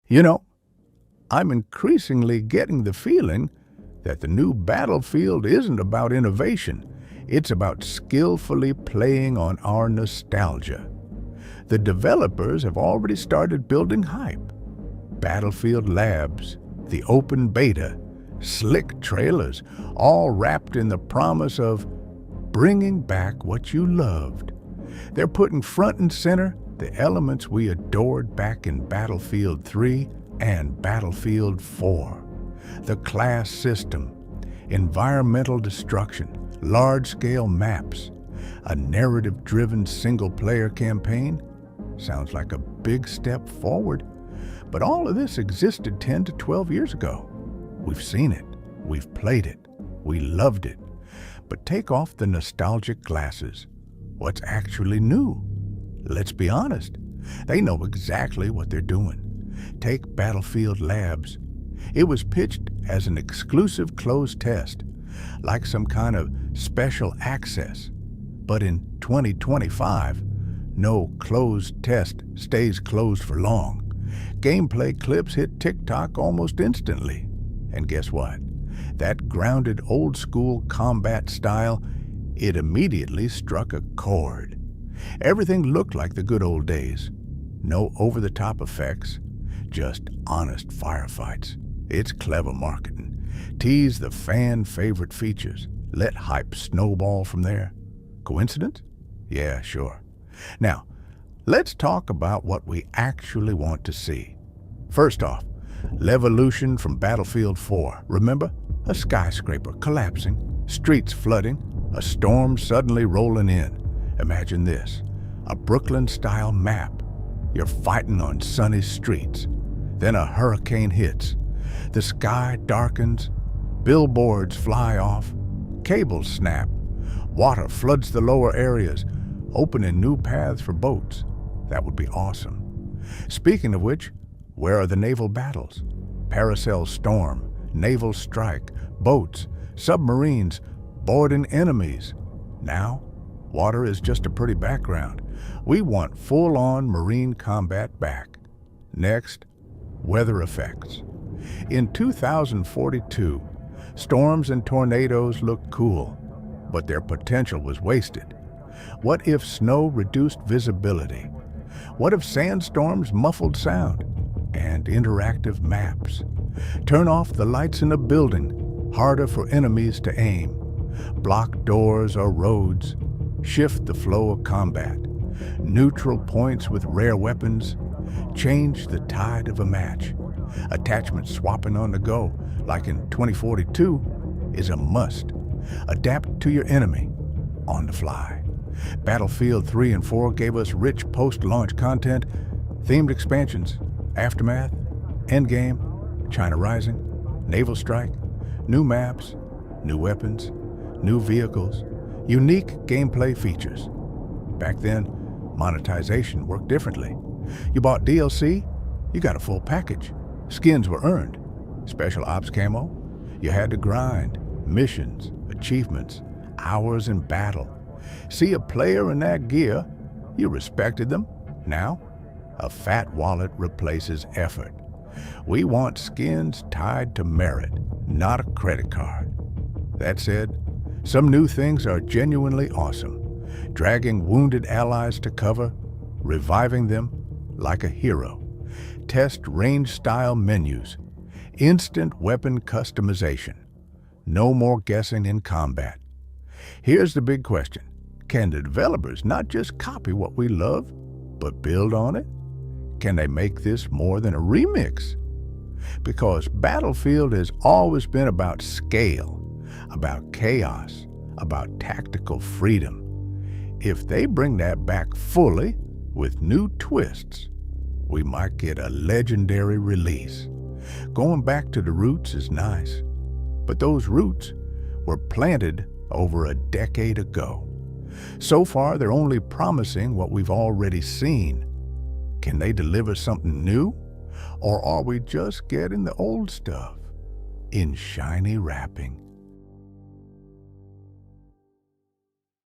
You know, I'm increasingly getting the feeling that the new Battlefield isn't about innovation. It's about skillfully playing on our nostalgia. The developers have already started building hype. Battlefield Labs, the open beta, slick trailers, all wrapped in the promise of bringing back what you loved. They're putting front and center the elements we adored back in Battlefield 3 and Battlefield 4. The class system, environmental destruction, large-scale maps, a narrative-driven single-player campaign. Sounds like a big step forward. But all of this existed 10 to 12 years ago. We've seen it, we've played it, we loved it. But take off the nostalgic glasses. What's actually new? Let's be honest, they know exactly what they're doing. Take Battlefield Labs. It was pitched as an exclusive closed test, like some kind of special access. But in 2025, no closed test stays closed for long. Gameplay clips hit TikTok almost instantly. And guess what? That grounded old-school combat style, it immediately struck a chord. Everything looked like the good old days. No over-the-top effects, just honest firefights. It's clever marketing. Tease the fan-favorite features. Let hype snowball from there. Coincidence? Yeah, sure. Now, let's talk about what we actually want to see. First off, Levolution from Battlefield 4. Remember? A skyscraper collapsing, streets flooding, a storm suddenly rolling in. Imagine this, a Brooklyn-style map. You're fighting on sunny streets. Then a hurricane hits. The sky darkens, billboards fly off, cables snap, water floods the lower areas, opening new paths for boats. That would be awesome. Speaking of which, where are the naval battles? Paracel storm, naval strike, boats, submarines, boarding enemies. Now, water is just a pretty background. We want full-on marine combat back. Next, weather effects. In 2042, storms and tornadoes looked cool, but their potential was wasted. What if snow reduced visibility? What if sandstorms muffled sound? And interactive maps. Turn off the lights in a building, harder for enemies to aim. Block doors or roads. Shift the flow of combat. Neutral points with rare weapons. Change the tide of a match. Attachment swapping on the go, like in 2042, is a must. Adapt to your enemy on the fly. Battlefield 3 and 4 gave us rich post-launch content, themed expansions, Aftermath, Endgame, China Rising, Naval Strike, new maps, new weapons, new vehicles, unique gameplay features. Back then, monetization worked differently. You bought DLC, you got a full package. Skins were earned. Special ops camo, you had to grind. Missions, achievements, hours in battle. See a player in that gear, you respected them. Now, a fat wallet replaces effort. We want skins tied to merit, not a credit card. That said, some new things are genuinely awesome. Dragging wounded allies to cover, reviving them like a hero. Test range-style menus. Instant weapon customization. No more guessing in combat. Here's the big question. Can the developers not just copy what we love, but build on it? Can they make this more than a remix? Because Battlefield has always been about scale, about chaos, about tactical freedom. If they bring that back fully, with new twists, we might get a legendary release. Going back to the roots is nice, but those roots were planted over a decade ago. So far, they're only promising what we've already seen. Can they deliver something new? Or are we just getting the old stuff in shiny wrapping?